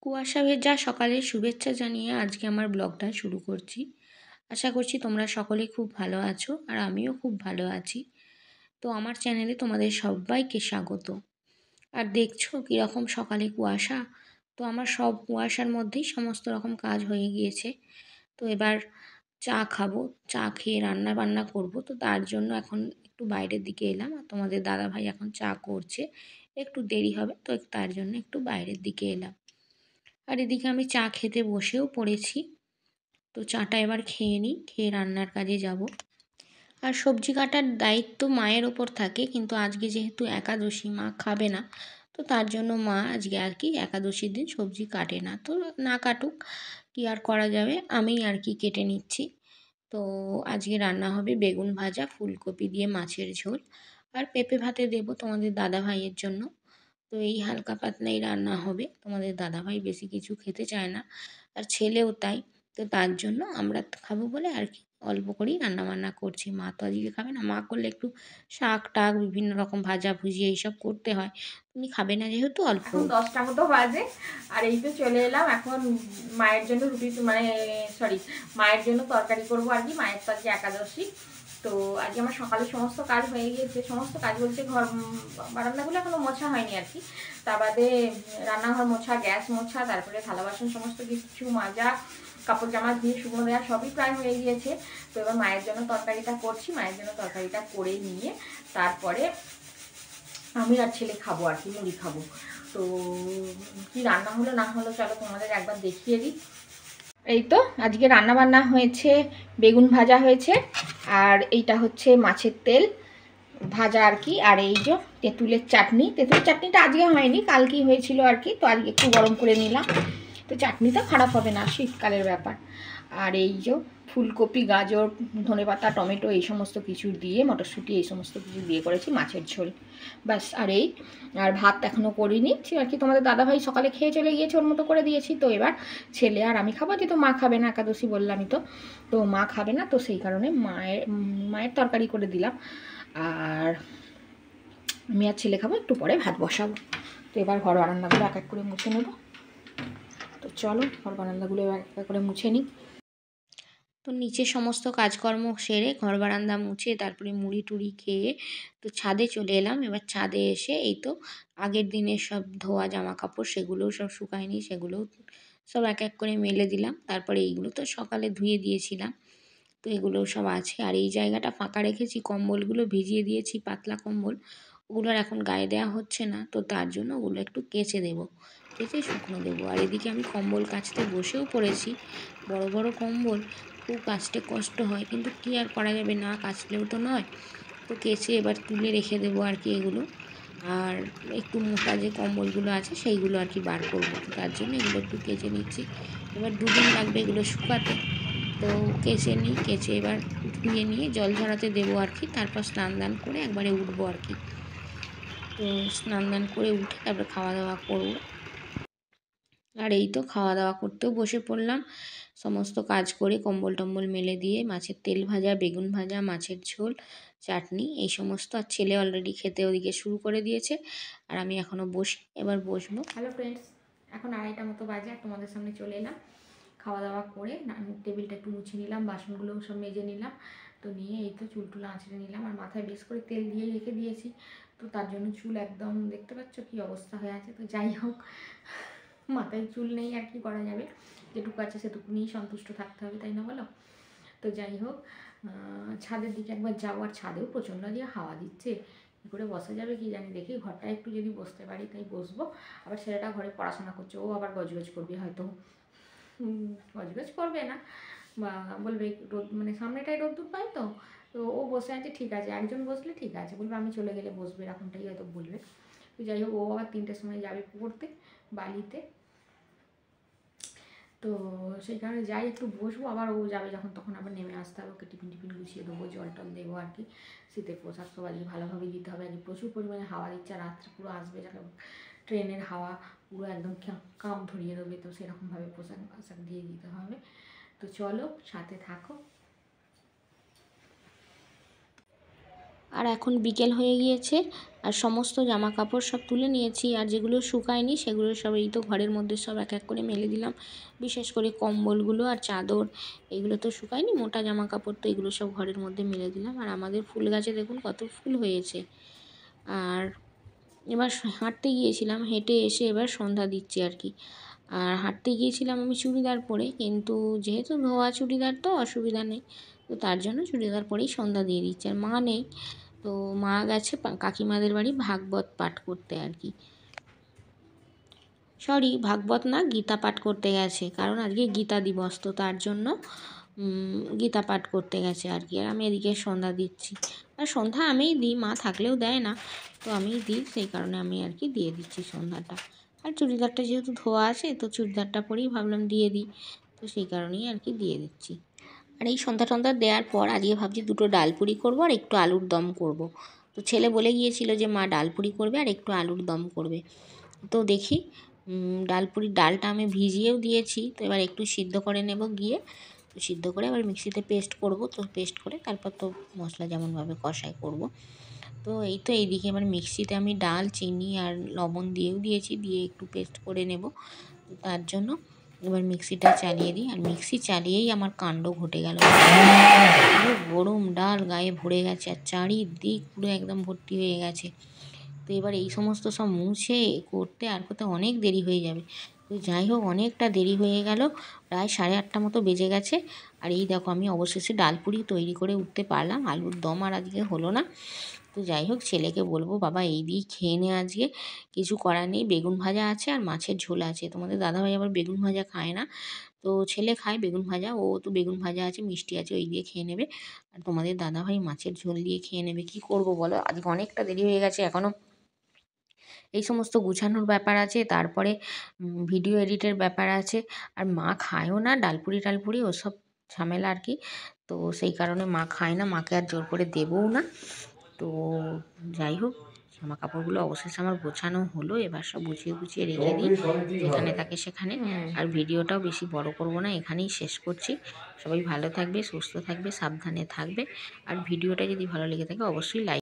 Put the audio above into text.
কুয়াশা ভেজা সকালের শুভেচ্ছা জানিয়ে আজকে আমার ব্লগটা শুরু করছি। আশা করছি তোমরা সকলে খুব ভালো আছো আর আমিও খুব ভালো আছি। তো আমার চ্যানেলে তোমাদের সবাইকে স্বাগত। আর দেখছো কীরকম সকালে কুয়াশা। তো আমার সব কুয়াশার মধ্যেই সমস্ত রকম কাজ হয়ে গিয়েছে। তো এবার চা খাবো, চা খেয়ে রান্না বান্না করব। তো তার জন্য এখন একটু বাইরের দিকে এলাম আর তোমাদের দাদাভাই এখন চা করছে। একটু দেরি হবে তো তার জন্য একটু বাইরের দিকে এলাম। আর এদিকে আমি চা খেতে বসেও পড়েছি। তো চাটা এবার খেয়ে নিই, খেয়ে রান্নার কাজে যাব। আর সবজি কাটার দায়িত্ব মায়ের ওপর থাকে, কিন্তু আজকে যেহেতু একাদশী, মা খাবে না, তো তার জন্য মা আজকে আর কি একাদশীর দিন সবজি কাটে না। তো না কাটুক, কি আর করা যাবে, আমি আর কি কেটে নিচ্ছি। তো আজকে রান্না হবে বেগুন ভাজা, ফুলকপি দিয়ে মাছের ঝোল, আর পেঁপে ভাতে দেবো তোমাদের দাদা ভাইয়ের জন্য। তো এই হালকা পাতলাই রান্না হবে। তোমাদের দাদাভাই বেশি কিছু খেতে চায় না, আর ছেলেও তাই। তো তার জন্য আমরা খাবো বলে আর কি অল্প করেই রান্নাবান্না করছি। মা তো আজকে খাবে না, মা করলে একটু শাক টাক বিভিন্ন রকম ভাজা ভুজি এইসব করতে হয়। তুমি খাবে না যেহেতু অল্প। এখন 10টা মতো বাজে আর এই তো চলে এলাম। এখন মায়ের জন্য রুটি মায়ের জন্য তরকারি করবো আর কি। মায়ের তো আজকে একাদশী। তো আজকে আমার সকালে সমস্ত কাজ হয়ে গিয়েছে। সমস্ত কাজ বলতে ঘর বারান্দাগুলো এখনো মোছা হয়নি আর কি। তা বাদে রান্নাঘর মোছা, গ্যাস মোছা, তারপরে থালা বাসন সমস্ত কিছু মাজা, কাপড় জামা দিয়ে শুকনো দেওয়া সবই প্রায় হয়ে গিয়েছে। তো এবার মায়ের জন্য তরকারিটা করছি। মায়ের জন্য তরকারিটা করে নিয়ে তারপরে আমি আর ছেলে খাবো আর কি, মুড়ি খাবো। তো কি রান্না হলো না হলো চলো তোমাদের একবার দেখিয়ে দিই। এই তো আজকে রান্না বান্না হয়েছে, বেগুন ভাজা হয়েছে, আর এইটা হচ্ছে মাছের তেল ভাজা আর কি। আর এই যে তেঁতুলের চাটনি। তেঁতুলের চাটনিটা আজকে হয়নি, কালকেই হয়েছিল আর কি। তো আজকে একটু গরম করে নিলাম। তো চাটনিটা খারাপ হবে না, শীতকালের ব্যাপার। আর এই যে ফুলকপি, গাজর, ধনেপাতা, টমেটো এই সমস্ত কিছু দিয়ে, মটরশুঁটি এই সমস্ত কিছু দিয়ে করেছি মাছের ঝোল। ব্যাস। আর ভাত এখনও করিনি আর কি। তোমাদের দাদাভাই সকালে খেয়ে চলে গিয়েছে, ওর মতো করে দিয়েছি। তো এবার ছেলে আর আমি খাবো, যেহেতু মা খাবে না, একাদশী বললামই তো। তো মা খাবে না, তো সেই কারণে মায়ের তরকারি করে দিলাম। আর আমি আর ছেলে খাবো, একটু পরে ভাত বসাবো। তো এবার ঘর বারান্দাগুলো এক এক করে মুছে নেব। তো চলো ঘর বারান্দাগুলো এবার এক এক করে মুছে নিই। তো নিচে সমস্ত কাজকর্ম সেরে ঘর বারান্দা মুছে তারপরে মুড়ি টুড়ি খেয়ে তো ছাদে চলে এলাম। এবার ছাদে এসে এই তো আগের দিনের সব ধোয়া জামা কাপড় সেগুলোও সব শুকায়নি, সেগুলোও সব এক এক করে মেলে দিলাম। তারপরে এইগুলো তো সকালে ধুয়ে দিয়েছিলাম, তো এগুলোও সব আছে। আর এই জায়গাটা ফাঁকা রেখেছি, কম্বলগুলো ভিজিয়ে দিয়েছি, পাতলা কম্বল, ওগুলোর এখন গায়ে দেওয়া হচ্ছে না। তো তার জন্য ওগুলো একটু কেচে দেবো, কেচে শুকনো দেবো। আর এদিকে আমি কম্বল কাচতে বসেও পড়েছি। বড় বড় কম্বল, খুব কাচতে কষ্ট হয়, কিন্তু কী আর করা যাবে, না কাচলেও তো নয়। তো কেচে এবার তুলে রেখে দেবো আর কি এগুলো। আর একটু মোটা যে কম্বলগুলো আছে সেইগুলো আর কি বার করবো, তো তার জন্য এগুলো একটু কেচে নিচ্ছি। এবার দুদিন লাগবে এগুলো শুকাতে। তো কেচে নিই, কেচে এবার ধুয়ে নিয়ে জল ঝরাতে দেবো আর কি। তারপর স্নান দান করে একবারে উঠবো আর কি। তো স্নান দান করে উঠে তারপরে খাওয়া দাওয়া করবো। আর এই তো খাওয়া দাওয়া করতেও বসে পড়লাম। সমস্ত কাজ করে কম্বল টম্বল মেলে দিয়ে মাছের তেল ভাজা, বেগুন ভাজা, মাছের ঝোল, চাটনি এই সমস্ত। আর ছেলে অলরেডি খেতে ওদিকে শুরু করে দিয়েছে, আর আমি এখনও এবার বসবো। হ্যালো ফ্রেন্ডস, এখন 2:30 মতো বাজে আর তোমাদের সামনে চলে এলাম। খাওয়া দাওয়া করে টেবিলটা একটু মুছে নিলাম, বাসনগুলোও সব মেজে নিলাম। তো নিয়ে এই তো চুল টুল আঁচড়ে নিলাম। আর মাথায় বেশ করে তেল দিয়ে রেখে দিয়েছি, তো তার জন্য চুল একদম দেখতে পাচ্ছ কী অবস্থা হয়ে আছে। তো যাই হোক, মাথায় চুল নেই আর কি করা যাবে, যেটুকু আছে সেটুকু নিয়েই সন্তুষ্ট থাকতে হবে, তাই না বলো? তো যাই হোক, ছাদের দিকে একবার যাবো। আর ছাদেও প্রচণ্ড আজকে হাওয়া দিচ্ছে, কী করে বসা যাবে কি জানি। দেখি ঘরটা একটু যদি বসতে পারি তাই বসবো। আবার ছেলেটা ঘরে পড়াশোনা করছে, ও আবার গজগজ করবে হয়তো। গজগজ করবে না, বা বলবে রোদ মানে সামনেটাই রোদ্দুর পাই তো। তো ও বসে আছে ঠিক আছে, একজন বসলে ঠিক আছে, বলবে আমি চলে গেলে বসবে, এরকমটাই হয়তো বলবে। তো যাই হোক, ও আবার 3টের সময় যাবে পড়তে বালিতে। তো সেই কারণে যাই, একটু বসবো। আবার ও যাবে যখন তখন আবার নেমে আসতে হবে, ওকে টিফিন টিফিন গুছিয়ে দেবো, জল টল দেবো আর কি। শীতের পোশাক সব আজকে ভালোভাবেই দিতে হবে। আজকে প্রচুর পরিমাণে হাওয়া দিচ্ছে, রাত্রে পুরো আসবে যাকে ট্রেনের হাওয়া, পুরো একদম কাম ধরিয়ে দেবে। তো সেরকমভাবে পোশাক আশাক দিয়ে দিতে হবে। তো চলো সাথে থাকো। আর এখন বিকেল হয়ে গিয়েছে, আর সমস্ত জামা কাপড় সব তুলে নিয়েছি, আর যেগুলো শুকায়নি সেগুলো সব এই তো ঘরের মধ্যে সব এক এক করে মেলে দিলাম। বিশেষ করে কম্বলগুলো আর চাদর এগুলো তো শুকায়নি, মোটা জামা কাপড় তো এগুলো সব ঘরের মধ্যে মেলে দিলাম। আর আমাদের ফুল গাছে দেখুন কত ফুল হয়েছে। আর এবার হাঁটতে গিয়েছিলাম, হেঁটে এসে এবার সন্ধ্যা দিচ্ছি আর কি। আর হাঁটতে গিয়েছিলাম আমি চুড়িদার পরে, কিন্তু যেহেতু ধোয়া চুড়িদার তো অসুবিধা নেই, তো তার জন্য চুড়িদার পরেই সন্ধ্যা দিয়ে দিচ্ছি। আর মা নেই, তো মা গেছে কাকিমাদের বাড়ি ভাগবত পাঠ করতে আর কি। সরি, ভাগবত না, গীতা পাঠ করতে গেছে, কারণ আজকে গীতা দিবস, তো তার জন্য গীতা পাঠ করতে গেছে আর কি। আর আমি এদিকে সন্ধ্যা দিচ্ছি, আর সন্ধ্যা আমিই দিই, মা থাকলেও দেয় না, তো আমিই দিই, সেই কারণে আমি আর কি দিয়ে দিচ্ছি সন্ধ্যাটা। আর চুড়িদারটা যেহেতু ধোয়া আছে, তো চুড়িদারটা পরেই ভাবলাম দিয়ে দিই, তো সেই কারণেই আর কি দিয়ে দিচ্ছি। আর এই সন্ধ্যা টন্ধ্যা দেওয়ার পর আজকে ভাবছি দুটো ডালপুরি করবো আর একটু আলুর দম করব। তো ছেলে বলে গিয়েছিল যে মা ডালপুরি করবে আর একটু আলুর দম করবে, তো দেখি ডালটা আমি ভিজিয়েও দিয়েছি, তো এবার একটু সিদ্ধ করে নেব গিয়ে, তো সিদ্ধ করে আবার মিক্সিতে পেস্ট করব, তো পেস্ট করে তারপর তো মশলা যেমনভাবে কষাই করব। তো এই তো এইদিকে এবার মিক্সিতে আমি ডাল, চিনি আর লবণ দিয়েও দিয়েছি, দিয়ে একটু পেস্ট করে নেব। তো তার জন্য এবার মিক্সিটা চালিয়ে দিই, আর মিক্সি চালিয়েই আমার কাণ্ড ঘটে গেল। পুরো গরম ডাল গায়ে ভরে গেছে, আর চারিদিক পুরো একদম ভর্তি হয়ে গেছে। তো এবার এই সমস্ত সব মুছে করতে আর করতে অনেক দেরি হয়ে যাবে। তো যাই হোক, অনেকটা দেরি হয়ে গেল, প্রায় 8:30 মতো বেজে গেছে। আর এই দেখো আমি অবশেষে ডালপুরি তৈরি করে উঠতে পারলাম, আলুর দম আর আজকে হলো না। তো যাই হোক, ছেলেকে বলবো বাবা এই দিয়েই খেয়ে নে, আজকে কিছু করার নেই, বেগুন ভাজা আছে আর মাছের ঝোল আছে। তোমাদের দাদাভাই আবার বেগুন ভাজা খায় না, তো ছেলে খায় বেগুন ভাজা, ও তো বেগুন ভাজা আছে, মিষ্টি আছে, ওই দিয়ে খেয়ে নেবে। আর তোমাদের দাদাভাই মাছের ঝোল দিয়ে খেয়ে নেবে। কি করব বলো, আজকে অনেকটা দেরি হয়ে গেছে, এখনও এই সমস্ত গুছানোর ব্যাপার আছে, তারপরে ভিডিও এডিটের ব্যাপার আছে। আর মা খায়ও না ডালপুরি টালপুরি ওসব ঝামেলা আর কি, তো সেই কারণে মা খায় না, মাকে আর জোর করে দেবও না। তো যাই হোক, জামা কাপড়গুলো অবশেষে আমার গোছানো হলো, এবার সব গুছিয়ে গুছিয়ে রেখে দিই যেখানে থাকে সেখানে। আর ভিডিওটাও বেশি বড় করব না, এখানেই শেষ করছি। সবাই ভালো থাকবে, সুস্থ থাকবে, সাবধানে থাকবে। আর ভিডিওটা যদি ভালো লেগে থাকে অবশ্যই লাইক